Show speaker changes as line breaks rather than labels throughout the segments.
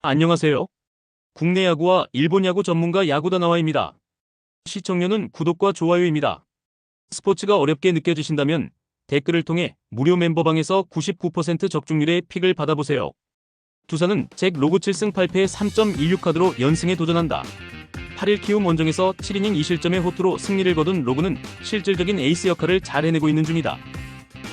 안녕하세요. 국내 야구와 일본 야구 전문가 야구다나와입니다. 시청료는 구독과 좋아요입니다. 스포츠가 어렵게 느껴지신다면 댓글을 통해 무료 멤버방에서 99% 적중률의 픽을 받아보세요. 두산은 잭 로그 7승 8패 3.16 카드로 연승에 도전한다. 8일 키움 원정에서 7이닝 2실점의 호투로 승리를 거둔 로그는 실질적인 에이스 역할을 잘 해내고 있는 중이다.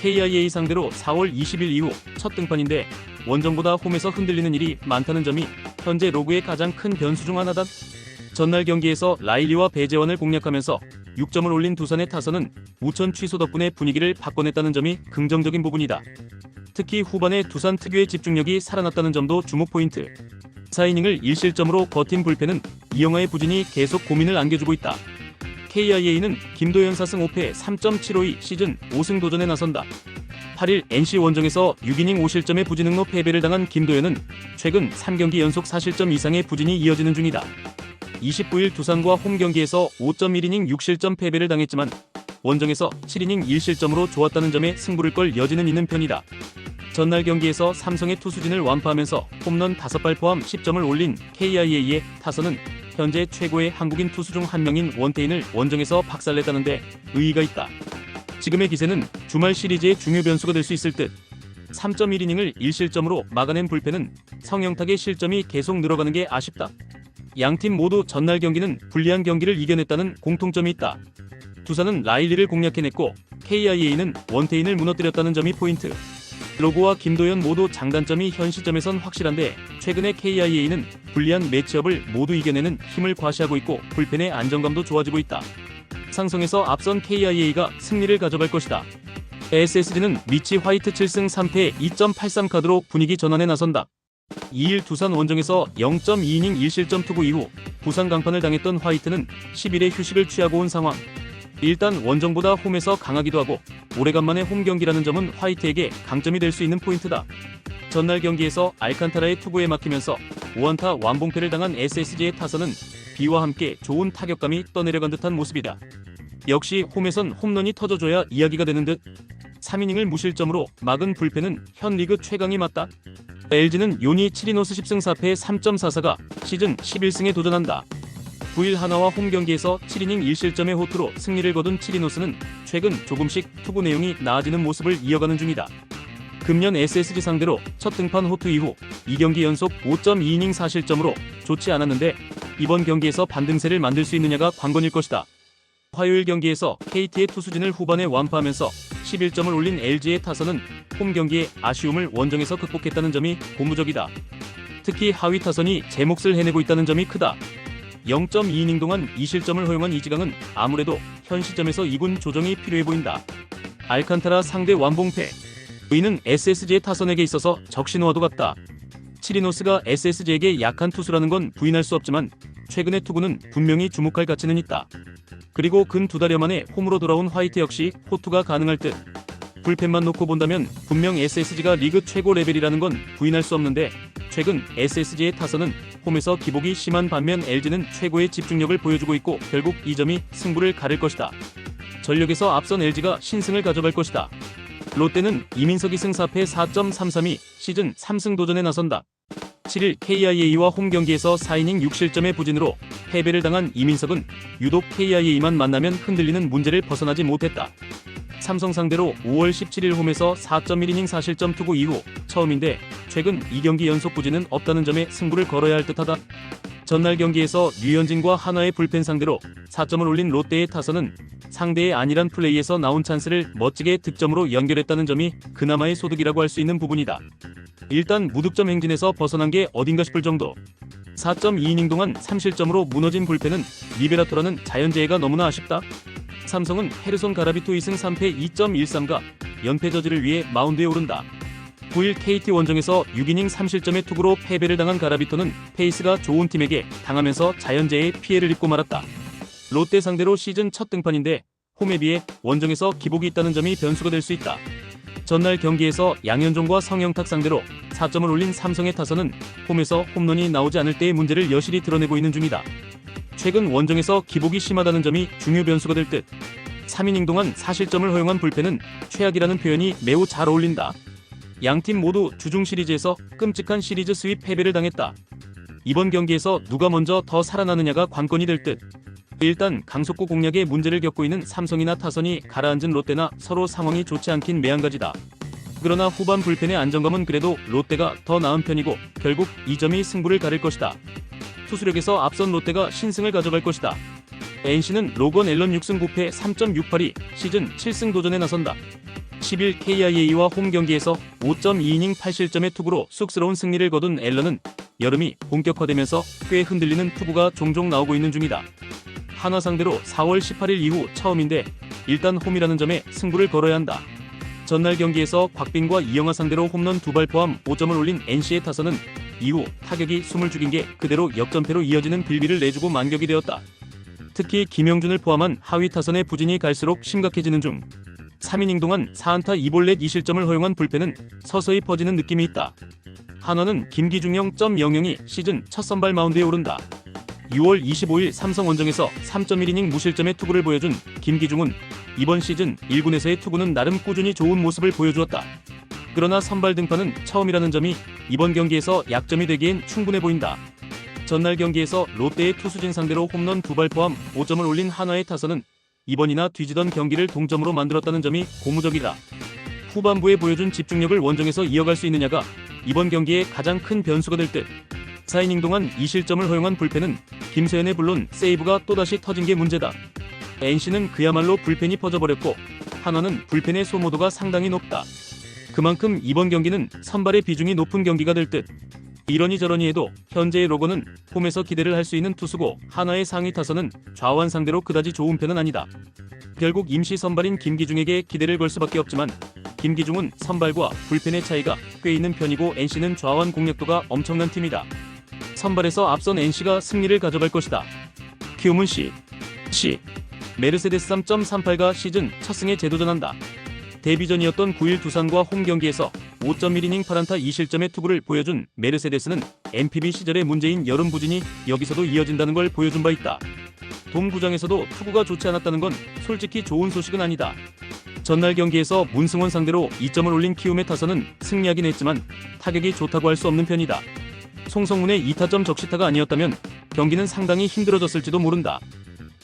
KIA 상대로 4월 20일 이후 첫 등판인데 원정보다 홈에서 흔들리는 일이 많다는 점이 현재 로그의 가장 큰 변수 중 하나다. 전날 경기에서 라일리와 배재원을 공략하면서 6점을 올린 두산의 타선은 우천 취소 덕분에 분위기를 바꿔냈다는 점이 긍정적인 부분이다. 특히 후반에 두산 특유의 집중력이 살아났다는 점도 주목 포인트. 4이닝을 1실점으로 버틴 불펜은 이영하의 부진이 계속 고민을 안겨주고 있다. KIA는 김도현 4승 5패 3.752 시즌 5승 도전에 나선다. 8일 NC 원정에서 6이닝 5실점의 부진응로 패배를 당한 김도현은 최근 3경기 연속 4실점 이상의 부진이 이어지는 중이다. 29일 두산과 홈 경기에서 5.1이닝 6실점 패배를 당했지만 원정에서 7이닝 1실점으로 좋았다는 점에 승부를 걸 여지는 있는 편이다. 전날 경기에서 삼성의 투수진을 완파하면서 홈런 5발 포함 10점을 올린 KIA의 타선은 현재 최고의 한국인 투수 중 한 명인 원태인을 원정에서 박살냈다는데 의의가 있다. 지금의 기세는 주말 시리즈의 중요 변수가 될 수 있을 듯. 3.1이닝을 1실점으로 막아낸 불펜은 성영탁의 실점이 계속 늘어가는 게 아쉽다. 양팀 모두 전날 경기는 불리한 경기를 이겨냈다는 공통점이 있다. 두산은 라일리를 공략해냈고 KIA는 원태인을 무너뜨렸다는 점이 포인트. 로그와 김도현 모두 장단점이 현 시점에선 확실한데 최근에 KIA는 불리한 매치업을 모두 이겨내는 힘을 과시하고 있고 불펜의 안정감도 좋아지고 있다. 상성에서 앞선 KIA가 승리를 가져갈 것이다. SSG는 미치 화이트 7승 3패 2.83 카드로 분위기 전환에 나선다. 2일 두산 원정에서 0.2이닝 1실점 투구 이후 부상 강판을 당했던 화이트는 10일에 휴식을 취하고 온 상황. 일단 원정보다 홈에서 강하기도 하고 오래간만에 홈 경기라는 점은 화이트에게 강점이 될 수 있는 포인트다. 전날 경기에서 알칸타라의 투구에 막히면서 5안타 완봉패를 당한 SSG의 타선은 비와 함께 좋은 타격감이 떠내려간 듯한 모습이다. 역시 홈에선 홈런이 터져줘야 이야기가 되는 듯. 3이닝을 무실점으로 막은 불펜은 현 리그 최강이 맞다. LG는 요니 치리노스 10승 4패 3.44가 시즌 11승에 도전한다. 9일 하나와 홈 경기에서 7이닝 1실점의 호투로 승리를 거둔 치리노스는 최근 조금씩 투구 내용이 나아지는 모습을 이어가는 중이다. 금년 SSG 상대로 첫 등판 호투 이후 2경기 연속 5.2이닝 4실점으로 좋지 않았는데 이번 경기에서 반등세를 만들 수 있느냐가 관건일 것이다. 화요일 경기에서 KT의 투수진을 후반에 완파하면서 11점을 올린 LG의 타선은 홈 경기의 아쉬움을 원정에서 극복했다는 점이 고무적이다. 특히 하위 타선이 제 몫을 해내고 있다는 점이 크다. 0.2이닝 동안 2실점을 허용한 이지강은 아무래도 현 시점에서 2군 조정이 필요해 보인다. 알칸타라 상대 완봉패. 이는 SSG의 타선에게 있어서 적신호와도 같다. 치리노스가 SSG에게 약한 투수라는 건 부인할 수 없지만 최근의 투구는 분명히 주목할 가치는 있다. 그리고 근 2달여 만에 홈으로 돌아온 화이트 역시 호투가 가능할 듯. 불펜만 놓고 본다면 분명 SSG가 리그 최고 레벨이라는 건 부인할 수 없는데 최근 SSG의 타선은 홈에서 기복이 심한 반면 LG는 최고의 집중력을 보여주고 있고 결국 이 점이 승부를 가릴 것이다. 전력에서 앞선 LG가 신승을 가져갈 것이다. 롯데는 이민석이 승 4패 4.332 시즌 3승 도전에 나선다. 7일 KIA와 홈 경기에서 4이닝 6실점의 부진으로 패배를 당한 이민석은 유독 KIA만 만나면 흔들리는 문제를 벗어나지 못했다. 삼성 상대로 5월 17일 홈에서 4.1이닝 4실점 투구 이후 처음인데 최근 2경기 연속 부진은 없다는 점에 승부를 걸어야 할 듯하다. 전날 경기에서 류현진과 한화의 불펜 상대로 4점을 올린 롯데의 타선은 상대의 안일한 플레이에서 나온 찬스를 멋지게 득점으로 연결했다는 점이 그나마의 소득이라고 할 수 있는 부분이다. 일단 무득점 행진에서 벗어난 게 어딘가 싶을 정도. 4.2이닝 동안 3실점으로 무너진 불펜은 리베라토라는 자연재해가 너무나 아쉽다. 삼성은 헤르손 가라비토 2승 3패 2.13가 연패 저지를 위해 마운드에 오른다. 9일 KT 원정에서 6이닝 3실점의 투구로 패배를 당한 가라비토는 페이스가 좋은 팀에게 당하면서 자연재해의 피해를 입고 말았다. 롯데 상대로 시즌 첫 등판인데 홈에 비해 원정에서 기복이 있다는 점이 변수가 될 수 있다. 전날 경기에서 양현종과 성영탁 상대로 4점을 올린 삼성의 타선은 홈에서 홈런이 나오지 않을 때의 문제를 여실히 드러내고 있는 중이다. 최근 원정에서 기복이 심하다는 점이 중요 변수가 될 듯. 3이닝 동안 4실점을 허용한 불펜은 최악이라는 표현이 매우 잘 어울린다. 양팀 모두 주중 시리즈에서 끔찍한 시리즈 스윕 패배를 당했다. 이번 경기에서 누가 먼저 더 살아나느냐가 관건이 될 듯. 일단 강속구 공략에 문제를 겪고 있는 삼성이나 타선이 가라앉은 롯데나 서로 상황이 좋지 않긴 매한가지다. 그러나 후반 불펜의 안정감은 그래도 롯데가 더 나은 편이고 결국 이 점이 승부를 가릴 것이다. 투수력에서 앞선 롯데가 신승을 가져갈 것이다. NC는 로건 앨런 6승 9패 3.68이 시즌 7승 도전에 나선다. 10일 KIA와 홈 경기에서 5.2이닝 8실점의 투구로 쑥스러운 승리를 거둔 앨런은 여름이 본격화되면서 꽤 흔들리는 투구가 종종 나오고 있는 중이다. 한화 상대로 4월 18일 이후 처음인데 일단 홈이라는 점에 승부를 걸어야 한다. 전날 경기에서 곽빈과 이영하 상대로 홈런 2발 포함 5점을 올린 NC의 타선은 이후 타격이 숨을 죽인 게 그대로 역전패로 이어지는 빌비를 내주고 만격이 되었다. 특히 김영준을 포함한 하위 타선의 부진이 갈수록 심각해지는 중 3이닝 동안 4안타 2볼넷 2실점을 허용한 불펜은 서서히 퍼지는 느낌이 있다. 한화는 김기중 0.00이 시즌 첫 선발 마운드에 오른다. 6월 25일 삼성 원정에서 3.1이닝 무실점의 투구를 보여준 김기중은 이번 시즌 1군에서의 투구는 나름 꾸준히 좋은 모습을 보여주었다. 그러나 선발 등판은 처음이라는 점이 이번 경기에서 약점이 되기엔 충분해 보인다. 전날 경기에서 롯데의 투수진 상대로 홈런 2발 포함 5점을 올린 한화의 타선은 이번이나 뒤지던 경기를 동점으로 만들었다는 점이 고무적이다. 후반부에 보여준 집중력을 원정에서 이어갈 수 있느냐가 이번 경기의 가장 큰 변수가 될 듯. 4이닝 동안 2실점을 허용한 불펜은 김세현의 물론 세이브가 또다시 터진 게 문제다. NC는 그야말로 불펜이 퍼져버렸고 한화는 불펜의 소모도가 상당히 높다. 그만큼 이번 경기는 선발의 비중이 높은 경기가 될 듯. 이러니 저러니 해도 현재의 로건은 홈에서 기대를 할 수 있는 투수고 한화의 상위 타선은 좌완 상대로 그다지 좋은 편은 아니다. 결국 임시 선발인 김기중에게 기대를 걸 수밖에 없지만 김기중은 선발과 불펜의 차이가 꽤 있는 편이고 NC는 좌완 공략도가 엄청난 팀이다. 선발에서 앞선 NC가 승리를 가져갈 것이다. 키움은 C. 메르세데스 3.38가 시즌 첫 승에 재도전한다. 데뷔전이었던 9일 두산과 홈 경기에서 5.1이닝 8안타 2실점의 투구를 보여준 메르세데스는 NPB 시절의 문제인 여름 부진이 여기서도 이어진다는 걸 보여준 바 있다. 돔구장에서도 투구가 좋지 않았다는 건 솔직히 좋은 소식은 아니다. 전날 경기에서 문승원 상대로 2점을 올린 키움의 타선은 승리하긴 했지만 타격이 좋다고 할 수 없는 편이다. 송성문의 2타점 적시타가 아니었다면 경기는 상당히 힘들어졌을지도 모른다.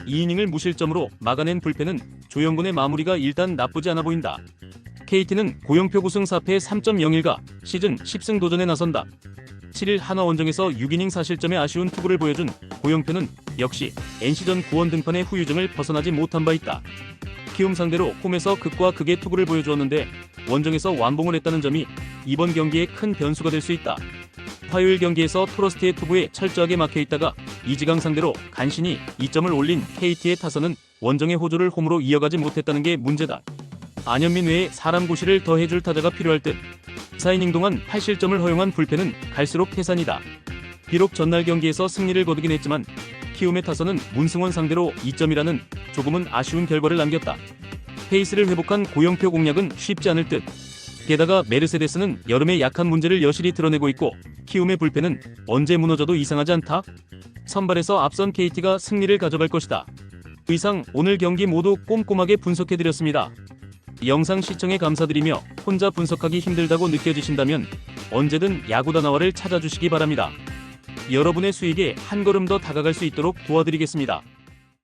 2이닝을 무실점으로 막아낸 불펜은 조영근의 마무리가 일단 나쁘지 않아 보인다. KT는 고영표 9승 4패 3.01가 시즌 10승 도전에 나선다. 7일 한화 원정에서 6이닝 4실점의 아쉬운 투구를 보여준 고영표는 역시 NC전 구원 등판의 후유증을 벗어나지 못한 바 있다. 키움 상대로 홈에서 극과 극의 투구를 보여주었는데 원정에서 완봉을 했다는 점이 이번 경기에 큰 변수가 될 수 있다. 화요일 경기에서 토러스트의 투구에 철저하게 막혀있다가 이지강 상대로 간신히 2점을 올린 KT의 타선은 원정의 호조를 홈으로 이어가지 못했다는 게 문제다. 안현민 외에 사람 고시를 더해줄 타자가 필요할 듯. 4이닝 동안 8실점을 허용한 불펜은 갈수록 태산이다. 비록 전날 경기에서 승리를 거두긴 했지만 키움의 타선은 문승원 상대로 2점이라는 조금은 아쉬운 결과를 남겼다. 페이스를 회복한 고영표 공략은 쉽지 않을 듯. 게다가 메르세데스는 여름에 약한 문제를 여실히 드러내고 있고 키움의 불펜은 언제 무너져도 이상하지 않다. 선발에서 앞선 KT가 승리를 가져갈 것이다. 이상 오늘 경기 모두 꼼꼼하게 분석해드렸습니다. 영상 시청에 감사드리며 혼자 분석하기 힘들다고 느껴지신다면 언제든 야구다나와를 찾아주시기 바랍니다. 여러분의 수익에 한 걸음 더 다가갈 수 있도록 도와드리겠습니다.